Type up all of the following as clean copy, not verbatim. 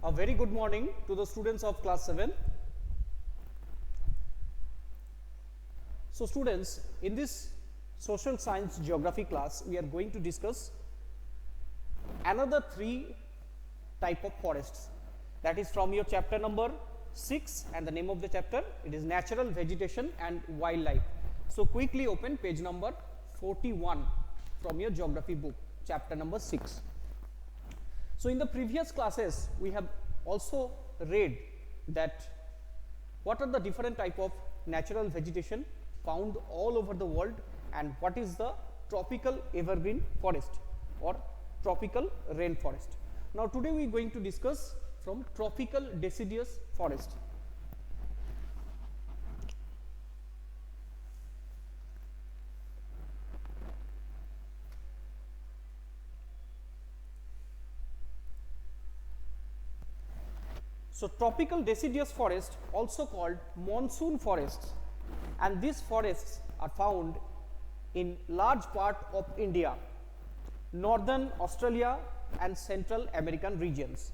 A very good morning to the students of class 7. So students, in this social science geography class, we are going to discuss another 3 type of forests. That is from your chapter number 6, and the name of the chapter, it is Natural Vegetation and Wildlife. So quickly open page number 41 from your geography book, chapter number 6. So in the previous classes, we have also read that what are the different type of natural vegetation found all over the world, and what is the tropical evergreen forest or tropical rainforest. Now today we are going to discuss from tropical deciduous forest. So tropical deciduous forest, also called monsoon forests, and these forests are found in large part of India, northern Australia and Central American regions.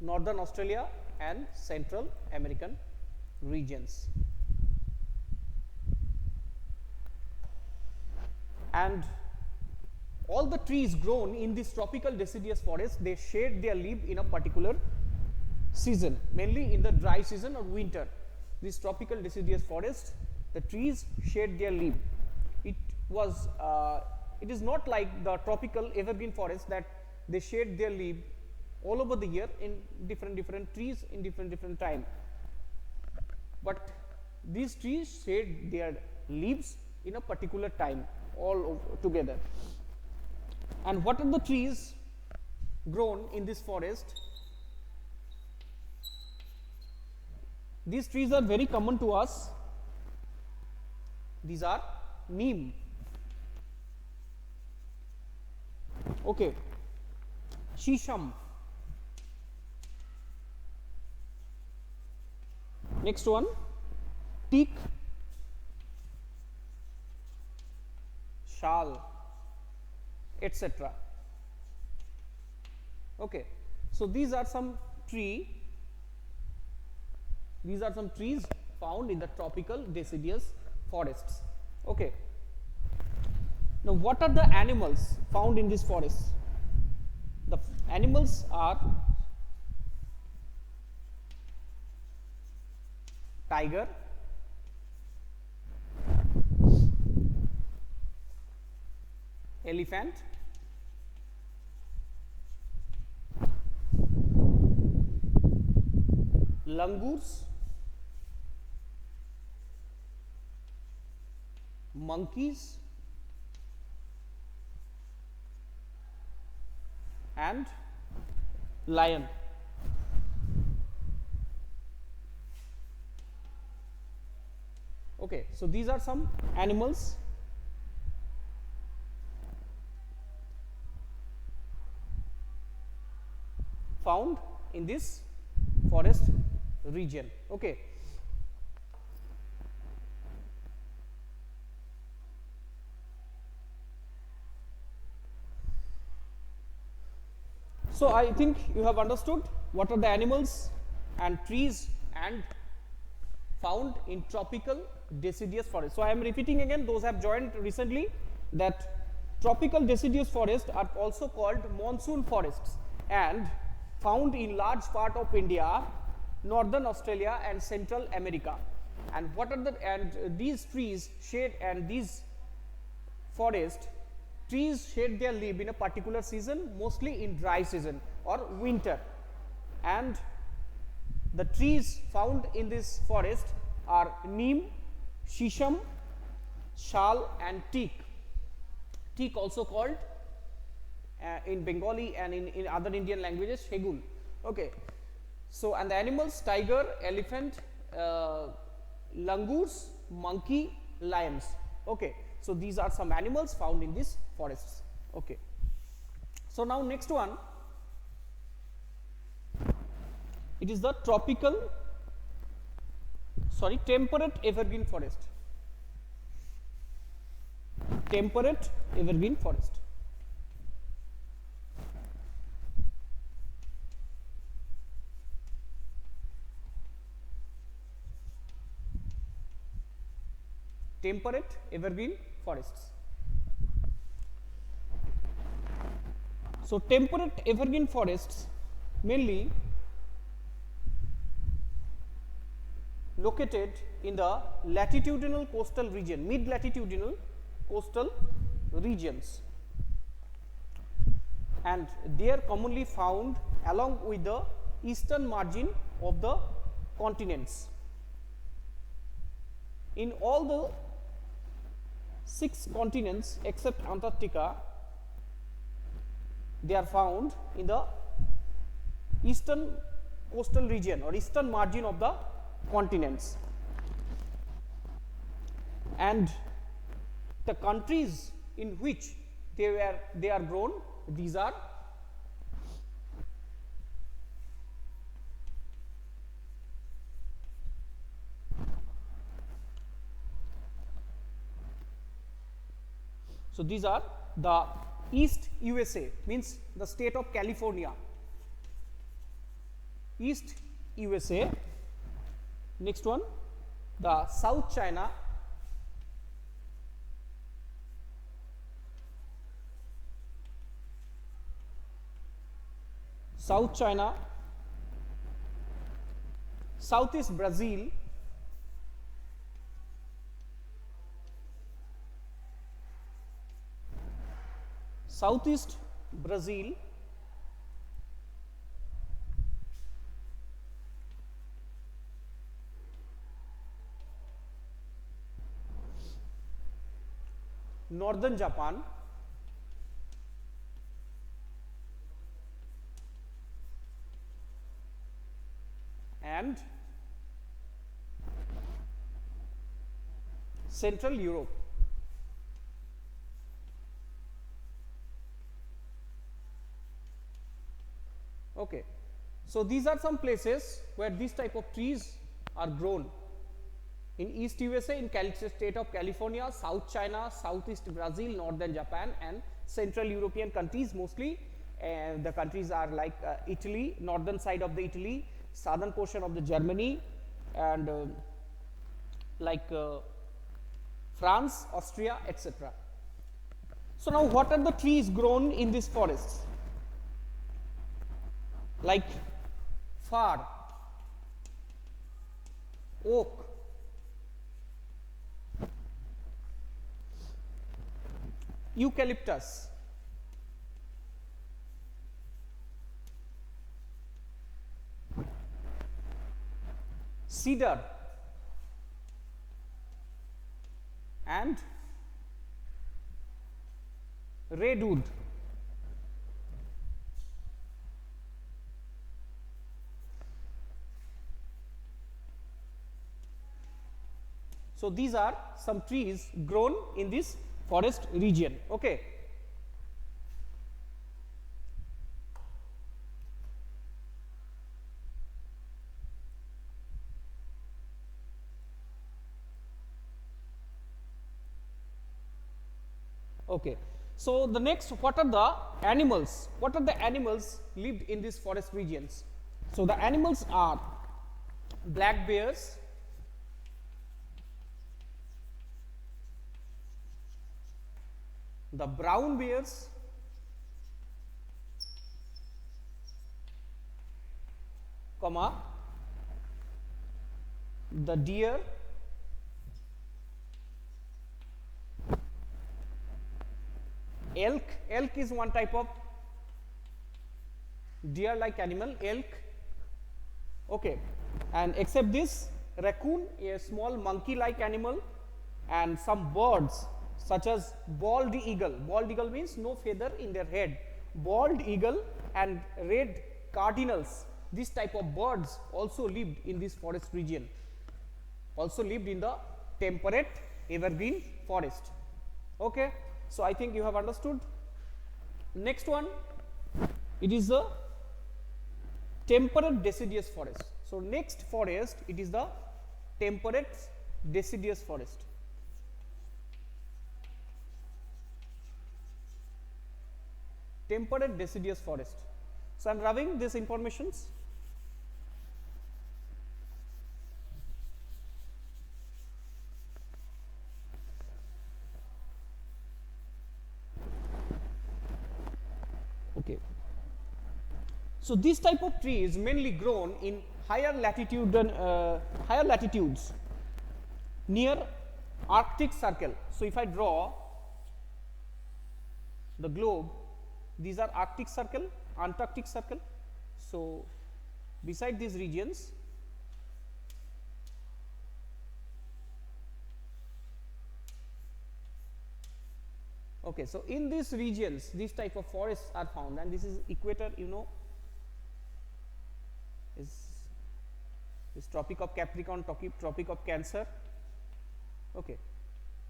Northern Australia and Central American regions. And all the trees grown in this tropical deciduous forest, they shed their leaf in a particular season, mainly in the dry season or winter. This tropical deciduous forest, the trees shed their leaf. It is not like the tropical evergreen forest that they shed their leaf all over the year in different trees in different time. But these trees shed their leaves in a particular time all over together. And what are the trees grown in this forest? These trees are very common to us. These are neem. Okay. Shisham. Next one, teak, shal, etc. Okay. So these are some trees found in the tropical deciduous forests. Okay. Now what are the animals found in these forests? The animals are tiger, elephant, langurs, monkeys, and lion. Okay, so these are some animals found in this forest region. Okay. So I think you have understood what are the animals and trees and found in tropical deciduous forest. So I am repeating again, those have joined recently, that tropical deciduous forests are also called monsoon forests and found in large part of India, northern Australia and Central America. And what are these trees shade, and these forest trees shed their leaf in a particular season, mostly in dry season or winter. And the trees found in this forest are neem, shisham, shal and teak. Teak also called in Bengali and in other Indian languages segun. Okay. So and the animals, tiger, elephant, langurs, monkey, lions. Okay. So these are some animals found in these forests. Okay. So now next one, it is the temperate evergreen forest. Temperate evergreen forest. temperate evergreen forests. So temperate evergreen forests mainly located in the latitudinal coastal region, mid latitudinal coastal regions, and they are commonly found along with the eastern margin of the continents. In all the 6 continents except Antarctica, they are found in the eastern coastal region or eastern margin of the continents. And the countries in which they are grown, these are the East USA, means the state of California, East USA. Next one, the South China, Southeast Brazil, northern Japan, and Central Europe. Okay. So these are some places where these type of trees are grown. In East USA, in state of California, South China, Southeast Brazil, Northern Japan, and Central European countries mostly. And the countries are like Italy, northern side of the Italy, southern portion of the Germany, and France, Austria, etc. So now what are the trees grown in these forests? Like fir, oak, eucalyptus, cedar, and redwood. So these are some trees grown in this forest region. Okay. Okay. So the next, what are the animals? What are the animals lived in these forest regions? So the animals are black bears, the brown bears, comma, the deer, elk. Elk is one type of deer like animal, elk. Okay. And except this, raccoon, a small monkey like animal, and some birds such as bald eagle. Bald eagle means no feather in their head. Bald eagle and red cardinals, this type of birds also lived in this forest region, also lived in the temperate evergreen forest. Okay. So I think you have understood. Next one, it is the temperate deciduous forest. So next forest, it is the temperate deciduous forest. Temperate deciduous forest. So I am rubbing these informations. Okay. So this type of tree is mainly grown in higher latitudes near Arctic Circle. So if I draw the globe, these are Arctic Circle, Antarctic Circle. So beside these regions, okay, so in these regions these type of forests are found, and this is equator, you know, is Tropic of Capricorn, Tropic of Cancer. Okay,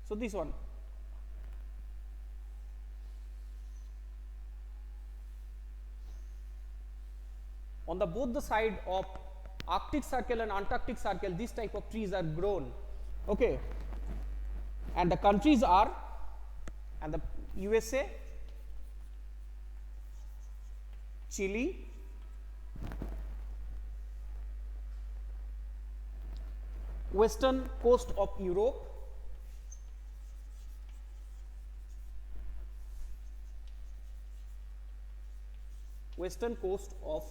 so this one. On the both the side of Arctic Circle and Antarctic Circle, this type of trees are grown. Okay, and the countries are, and the USA, Chile, western coast of Europe, western coast of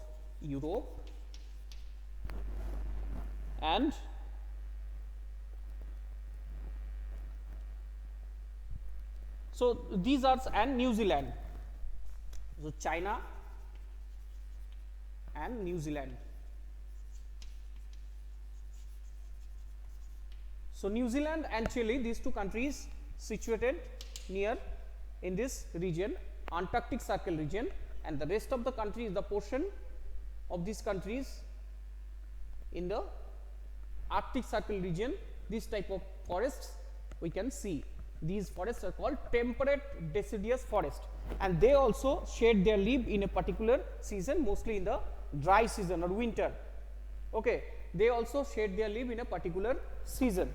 Europe, and so these are, and New Zealand. So China and New Zealand. So New Zealand and Chile, these two countries situated near in this region, Antarctic Circle region, and the rest of the country is the portion of these countries in the Arctic Circle region. This type of forests we can see. These forests are called temperate deciduous forest, and they also shed their leaf in a particular season, mostly in the dry season or winter. Okay, they also shed their leaf in a particular season.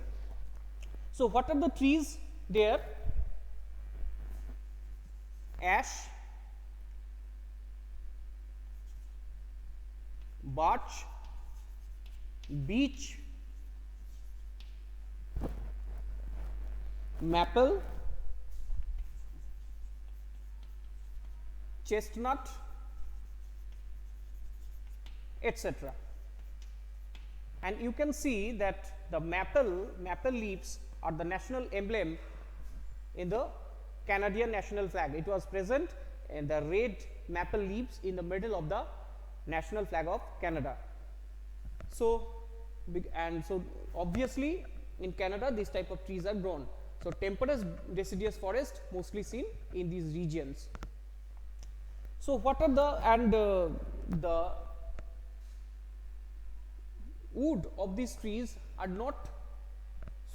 So what are the trees there? Ash, birch, beech, maple, chestnut, etc. And you can see that the maple leaves are the national emblem in the Canadian national flag. It was present in the red maple leaves in the middle of the national flag of Canada. So, and so obviously in Canada these type of trees are grown. So temperate deciduous forest mostly seen in these regions. So what are the wood of these trees are not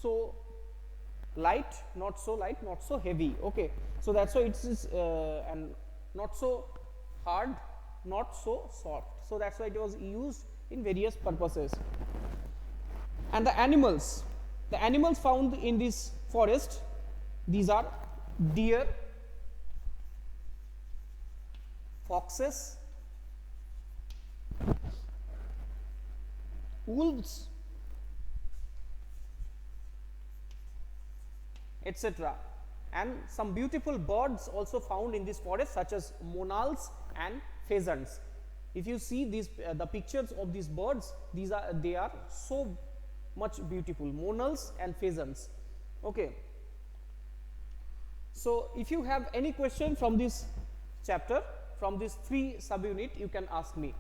so light, not so heavy. Okay, so that's why it is and not so hard, not so soft. So that's why it was used in various purposes. And the animals found in this forest, these are deer, foxes, wolves, etc. And some beautiful birds also found in this forest, such as monals and pheasants. If you see these the pictures of these birds, they are so much beautiful, monals and pheasants. Okay, so if you have any question from this chapter, from this 3 subunit, you can ask me.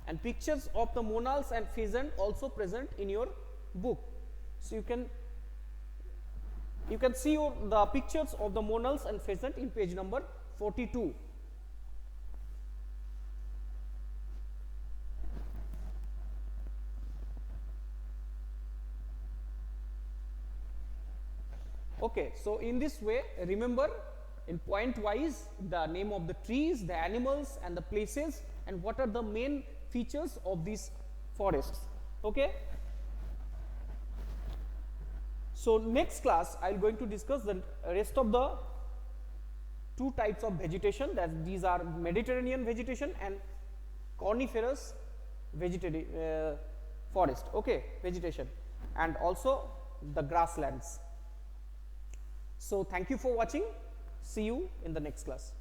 And pictures of the monals and pheasant also present in your book. So you can see the pictures of the monals and pheasant in page number 42. Okay, so in this way, remember in point wise the name of the trees, the animals and the places, and what are the main features of these forests. Okay, so next class I am going to discuss the rest of the 2 types of vegetation, that these are Mediterranean vegetation and coniferous forest, okay, vegetation, and also the grasslands. So thank you for watching. See you in the next class.